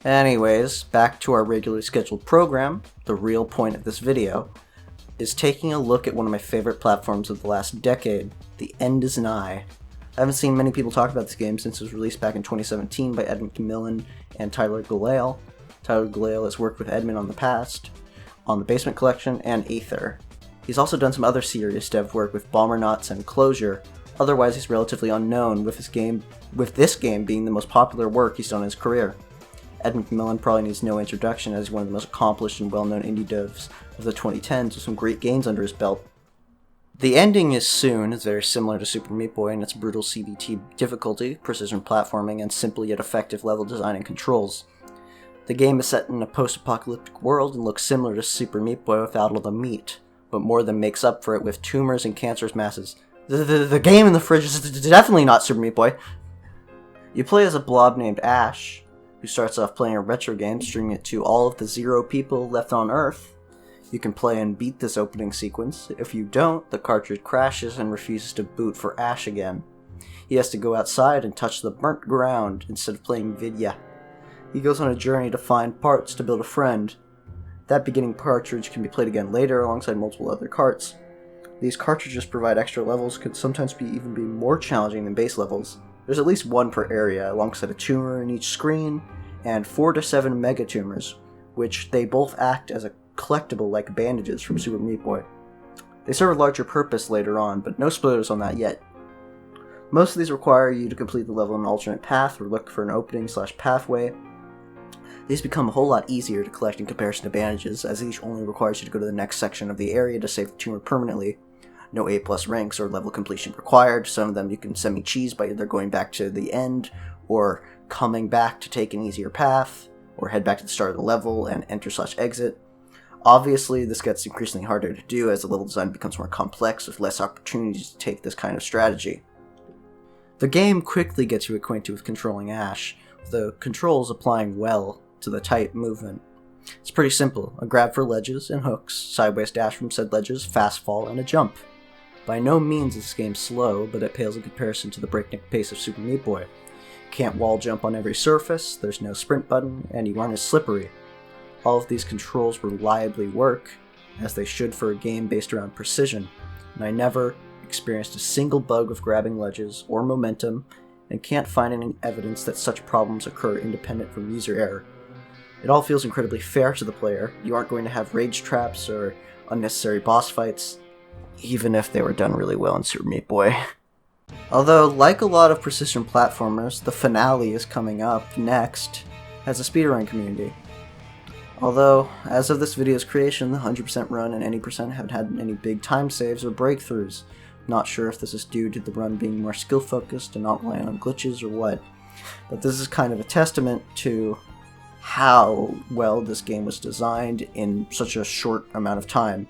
Anyways, back to our regularly scheduled program. The real point of this video is taking a look at one of my favorite platforms of the last decade. The end is nigh. I haven't seen many people talk about this game since it was released back in 2017 by Edmund Mcmillen and Tyler Glaiel. Tyler Glaiel has worked with Edmund on the past, on the Basement Collection, and Aether. He's also done some other serious dev work with Bombernauts and Closure. Otherwise, he's relatively unknown, with this game being the most popular work he's done in his career. Edmund Mcmillen probably needs no introduction, as he's one of the most accomplished and well-known indie devs of the 2010s with some great games under his belt. The ending is soon, is very similar to Super Meat Boy in its brutal CBT difficulty, precision platforming, and simple yet effective level design and controls. The game is set in a post-apocalyptic world and looks similar to Super Meat Boy without all the meat, but more than makes up for it with tumors and cancerous masses. The game in the fridge is definitely not Super Meat Boy. You play as a blob named Ash, who starts off playing a retro game, streaming it to all of the 0 people left on Earth. You can play and beat this opening sequence. If you don't, the cartridge crashes and refuses to boot for Ash again. He has to go outside and touch the burnt ground instead of playing Vidya. He goes on a journey to find parts to build a friend. That beginning cartridge can be played again later alongside multiple other carts. These cartridges provide extra levels, could sometimes even be more challenging than base levels. There's at least one per area, alongside a tumor in each screen, and 4 to 7 mega tumors, which they both act as a collectible like bandages from Super Meat Boy. They serve a larger purpose later on, but no spoilers on that yet. Most of these require you to complete the level in an alternate path or look for an opening/pathway. These become a whole lot easier to collect in comparison to bandages, as each only requires you to go to the next section of the area to save the tumor permanently. No A+ ranks or level completion required. Some of them you can semi-cheese by either going back to the end or coming back to take an easier path, or head back to the start of the level and enter/exit. Obviously, this gets increasingly harder to do as the level design becomes more complex with less opportunities to take this kind of strategy. The game quickly gets you acquainted with controlling Ash, with the controls applying well to the tight movement. It's pretty simple: a grab for ledges and hooks, sideways dash from said ledges, fast fall, and a jump. By no means is this game slow, but it pales in comparison to the breakneck pace of Super Meat Boy. You can't wall jump on every surface, there's no sprint button, and you aren't as slippery. All of these controls reliably work, as they should for a game based around precision, and I never experienced a single bug with grabbing ledges or momentum, and can't find any evidence that such problems occur independent from user error. It all feels incredibly fair to the player. You aren't going to have rage traps or unnecessary boss fights, even if they were done really well in Super Meat Boy. Although, like a lot of precision platformers, the finale is coming up next as a speedrun community. Although, as of this video's creation, the 100% run and any percent haven't had any big time saves or breakthroughs. Not sure if this is due to the run being more skill focused and not relying on glitches or what, but this is kind of a testament to how well this game was designed in such a short amount of time.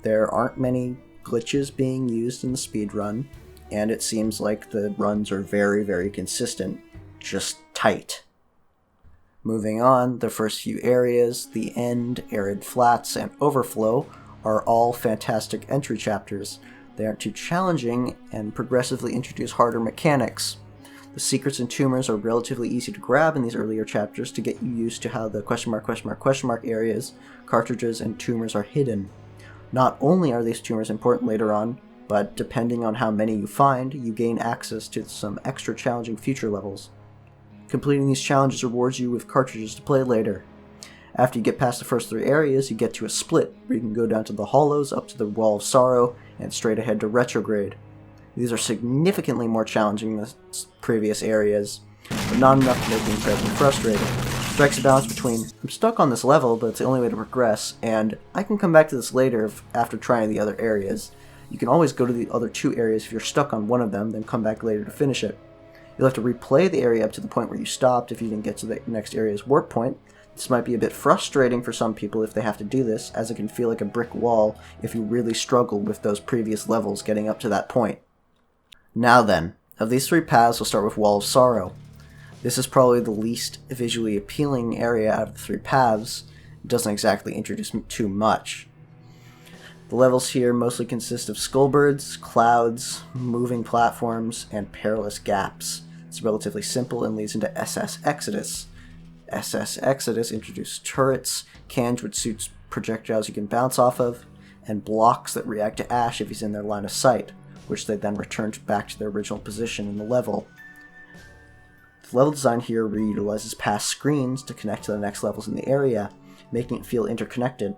There aren't many glitches being used in the speedrun, and it seems like the runs are very, very consistent, just tight. Moving on, the first few areas, the end, arid flats, and overflow, are all fantastic entry chapters. They aren't too challenging and progressively introduce harder mechanics. The secrets and tumors are relatively easy to grab in these earlier chapters to get you used to how the question mark areas, cartridges, and tumors are hidden. Not only are these tumors important later on, but depending on how many you find, you gain access to some extra challenging future levels. Completing these challenges rewards you with cartridges to play later. After you get past the first 3 areas, you get to a split, where you can go down to the Hollows, up to the Wall of Sorrow, and straight ahead to Retrograde. These are significantly more challenging than the previous areas, but not enough to make me incredibly frustrated. It strikes a balance between, I'm stuck on this level, but it's the only way to progress, and I can come back to this later after trying the other areas. You can always go to the other 2 areas if you're stuck on one of them, then come back later to finish it. You'll have to replay the area up to the point where you stopped if you didn't get to the next area's warp point. This might be a bit frustrating for some people if they have to do this, as it can feel like a brick wall if you really struggled with those previous levels getting up to that point. Now then, of these 3 paths, we'll start with Wall of Sorrow. This is probably the least visually appealing area out of the 3 paths. It doesn't exactly introduce too much. The levels here mostly consist of skullbirds, clouds, moving platforms, and perilous gaps. It's relatively simple and leads into SS Exodus. SS Exodus introduced turrets, cans which shoots projectiles you can bounce off of, and blocks that react to Ash if he's in their line of sight, which they then return back to their original position in the level. The level design here reutilizes past screens to connect to the next levels in the area, making it feel interconnected.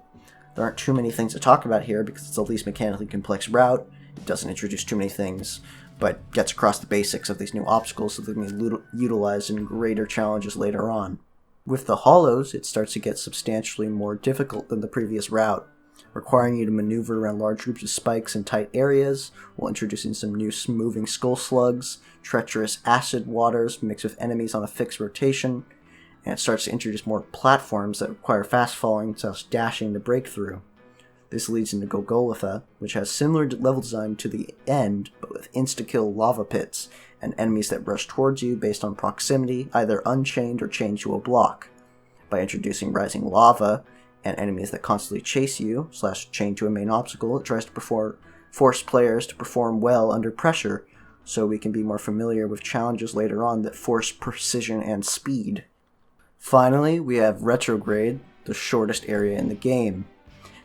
There aren't too many things to talk about here because it's the least mechanically complex route. It doesn't introduce too many things, but gets across the basics of these new obstacles so they can be utilized in greater challenges later on. With the hollows, it starts to get substantially more difficult than the previous route, requiring you to maneuver around large groups of spikes in tight areas, while introducing some new moving skull slugs, treacherous acid waters mixed with enemies on a fixed rotation, and it starts to introduce more platforms that require fast falling / dashing to break through. This leads into Golgotha, which has similar level design to the end, but with insta-kill lava pits, and enemies that rush towards you based on proximity, either unchained or chained to a block. By introducing rising lava, and enemies that constantly chase you, / chain to a main obstacle, it tries to force players to perform well under pressure, so we can be more familiar with challenges later on that force precision and speed. Finally, we have Retrograde, the shortest area in the game.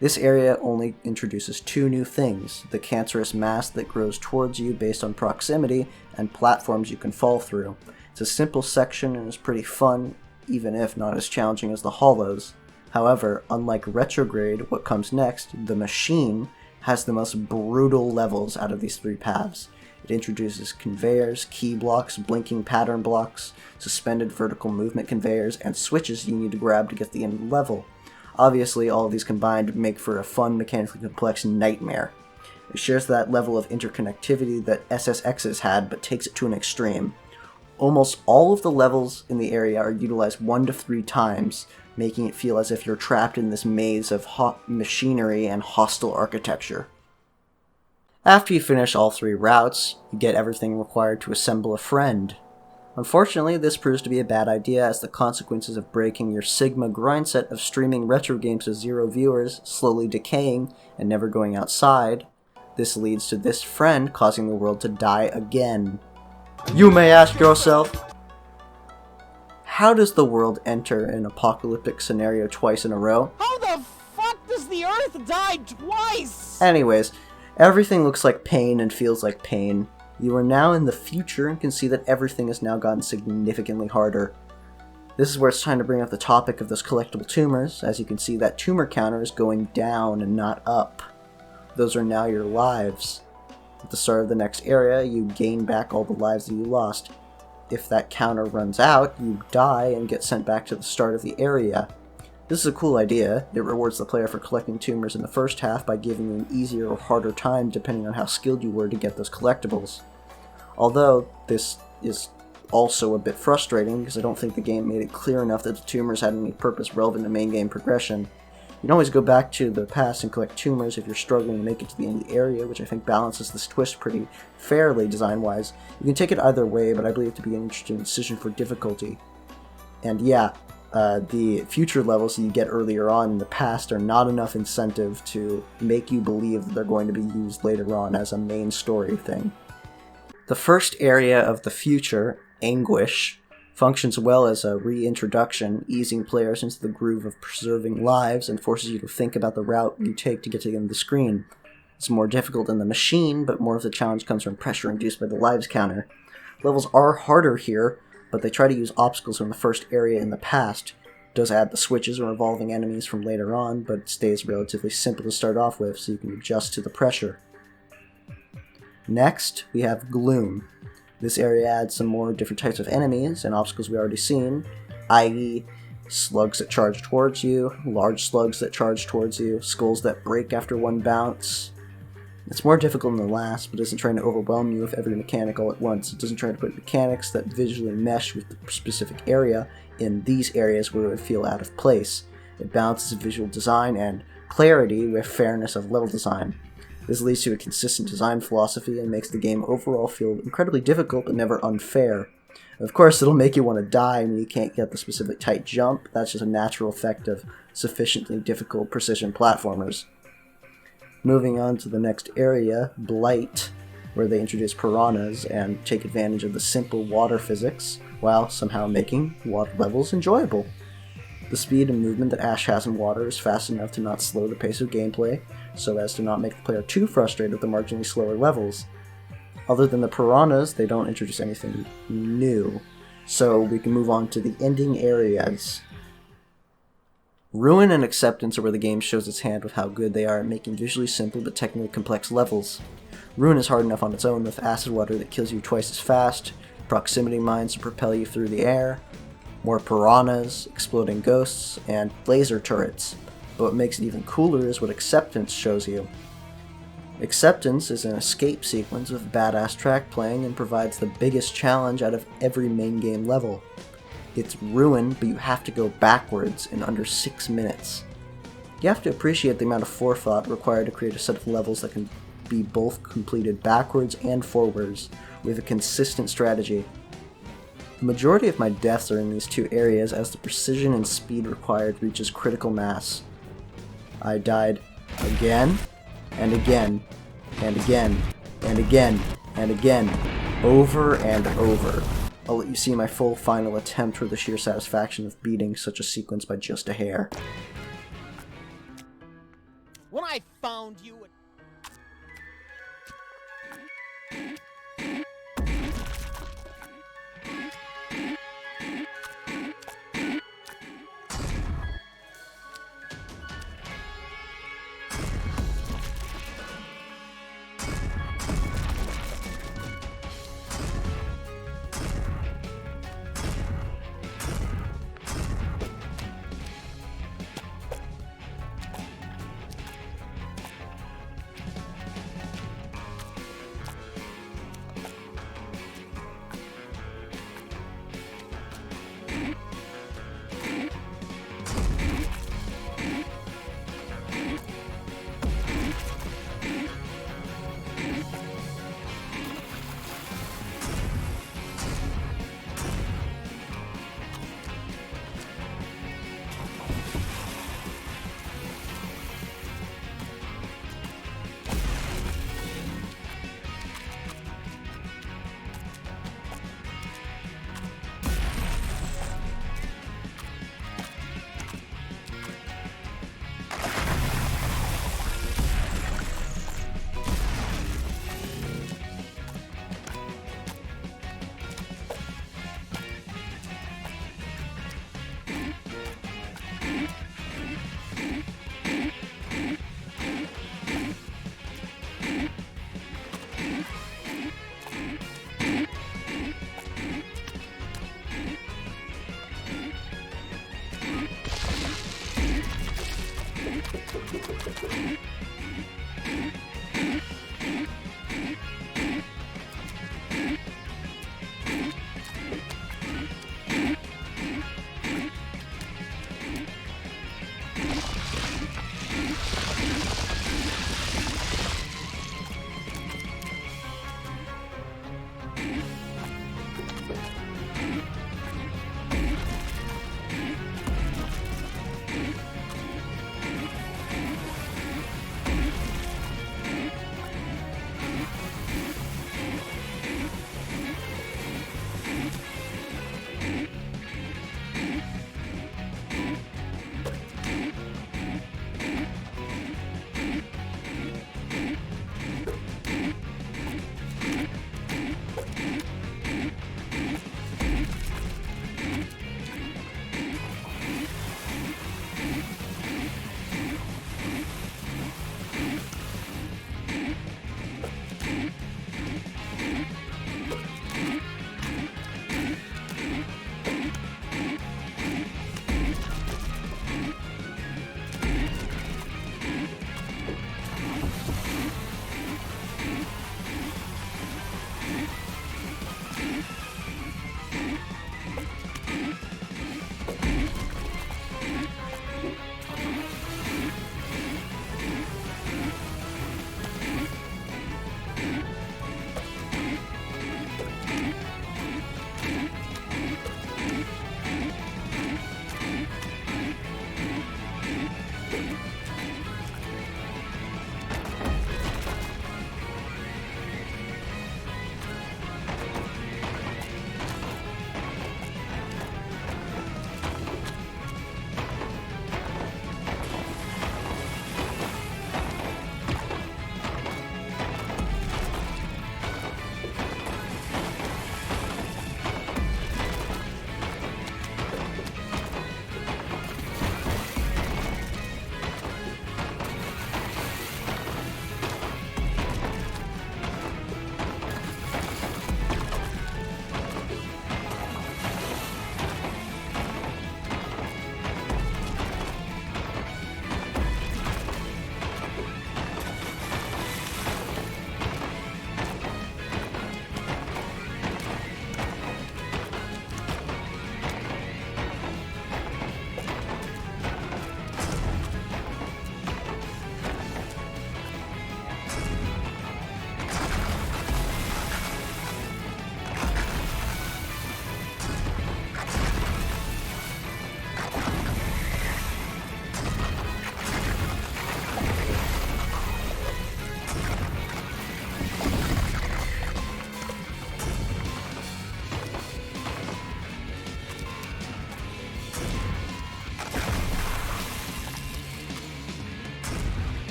This area only introduces two new things, the cancerous mass that grows towards you based on proximity, and platforms you can fall through. It's a simple section and is pretty fun, even if not as challenging as the hollows. However, unlike Retrograde, what comes next, the Machine, has the most brutal levels out of these three paths. It introduces conveyors, key blocks, blinking pattern blocks, suspended vertical movement conveyors, and switches you need to grab to get to the end of the level. Obviously, all of these combined make for a fun, mechanically complex nightmare. It shares that level of interconnectivity that SSX's had, but takes it to an extreme. Almost all of the levels in the area are utilized 1 to 3 times, making it feel as if you're trapped in this maze of machinery and hostile architecture. After you finish all 3 routes, you get everything required to assemble a friend. Unfortunately, this proves to be a bad idea as the consequences of breaking your Sigma grind set of streaming retro games to 0 viewers, slowly decaying, and never going outside. This leads to this friend causing the world to die again. You may ask yourself, how does the world enter an apocalyptic scenario twice in a row? How the fuck does the Earth die twice? Anyways, everything looks like pain and feels like pain. You are now in the future and can see that everything has now gotten significantly harder. This is where it's time to bring up the topic of those collectible tumors. As you can see, that tumor counter is going down and not up. Those are now your lives. At the start of the next area, you gain back all the lives that you lost. If that counter runs out, you die and get sent back to the start of the area. This is a cool idea. It rewards the player for collecting tumors in the first half by giving you an easier or harder time depending on how skilled you were to get those collectibles. Although, this is also a bit frustrating because I don't think the game made it clear enough that the tumors had any purpose relevant to main game progression. You can always go back to the past and collect tumors if you're struggling to make it to the end of the area, which I think balances this twist pretty fairly design-wise. You can take it either way, but I believe it to be an interesting decision for difficulty. And yeah, the future levels that you get earlier on in the past are not enough incentive to make you believe that they're going to be used later on as a main story thing. The first area of the future, Anguish, functions well as a reintroduction, easing players into the groove of preserving lives and forces you to think about the route you take to get to the end of the screen. It's more difficult than the Machine, but more of the challenge comes from pressure induced by the lives counter. Levels are harder here, but they try to use obstacles from the first area in the past. It does add the switches or revolving enemies from later on, but it stays relatively simple to start off with, so you can adjust to the pressure. Next, we have Gloom. This area adds some more different types of enemies and obstacles we've already seen, i.e. slugs that charge towards you, large slugs that charge towards you, skulls that break after one bounce. It's more difficult than the last, but isn't trying to overwhelm you with every mechanic all at once. It doesn't try to put mechanics that visually mesh with the specific area in these areas where it would feel out of place. It balances visual design and clarity with fairness of level design. This leads to a consistent design philosophy and makes the game overall feel incredibly difficult but never unfair. Of course, it'll make you want to die when you can't get the specific tight jump. That's just a natural effect of sufficiently difficult precision platformers. Moving on to the next area, Blight, where they introduce piranhas and take advantage of the simple water physics, while somehow making water levels enjoyable. The speed and movement that Ash has in water is fast enough to not slow the pace of gameplay, so as to not make the player too frustrated with the marginally slower levels. Other than the piranhas, they don't introduce anything new, so we can move on to the ending areas. Ruin and Acceptance are where the game shows its hand with how good they are at making visually simple but technically complex levels. Ruin is hard enough on its own with acid water that kills you twice as fast, proximity mines to propel you through the air, more piranhas, exploding ghosts, and laser turrets. But what makes it even cooler is what Acceptance shows you. Acceptance is an escape sequence with badass track playing and provides the biggest challenge out of every main game level. It's Ruin, but you have to go backwards in under 6 minutes. You have to appreciate the amount of forethought required to create a set of levels that can be both completed backwards and forwards, with a consistent strategy. The majority of my deaths are in these two areas as the precision and speed required reaches critical mass. I died again, and again, and again, and again, and again, over and over. I'll let you see my full final attempt for the sheer satisfaction of beating such a sequence by just a hair. When I found you...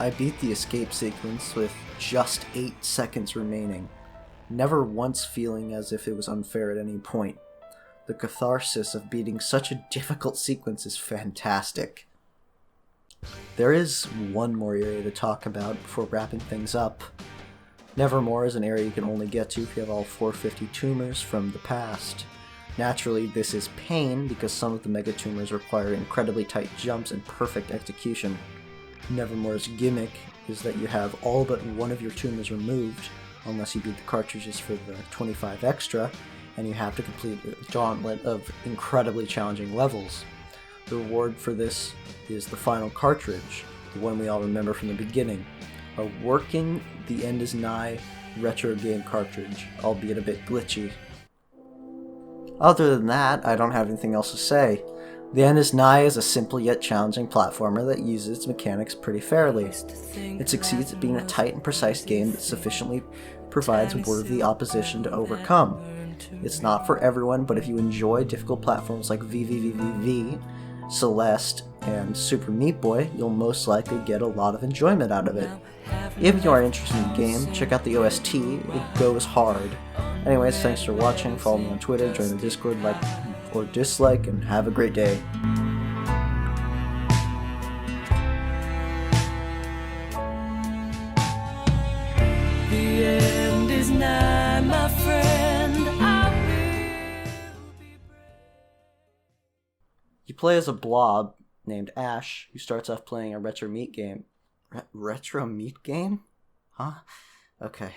I beat the escape sequence with just 8 seconds remaining, never once feeling as if it was unfair at any point. The catharsis of beating such a difficult sequence is fantastic. There is one more area to talk about before wrapping things up. Nevermore is an area you can only get to if you have all 450 tumors from the past. Naturally, this is pain because some of the mega tumors require incredibly tight jumps and perfect execution. Nevermore's gimmick is that you have all but one of your tumors removed, unless you beat the cartridges for the 25 extra, and you have to complete a gauntlet of incredibly challenging levels. The reward for this is the final cartridge, the one we all remember from the beginning, a working The End is Nigh retro game cartridge, albeit a bit glitchy. Other than that, I don't have anything else to say. The End is Nigh is a simple yet challenging platformer that uses its mechanics pretty fairly. It succeeds at being a tight and precise game that sufficiently provides worthy opposition to overcome. It's not for everyone, but if you enjoy difficult platforms like VVVVV, Celeste, and Super Meat Boy, you'll most likely get a lot of enjoyment out of it. If you are interested in the game, check out the OST, it goes hard. Anyways, thanks for watching, follow me on Twitter, join the Discord, like or dislike, and have a great day. The end is nigh, my friend. You play as a blob named Ash, who starts off playing a retro meat game. Retro meat game? Huh? Okay.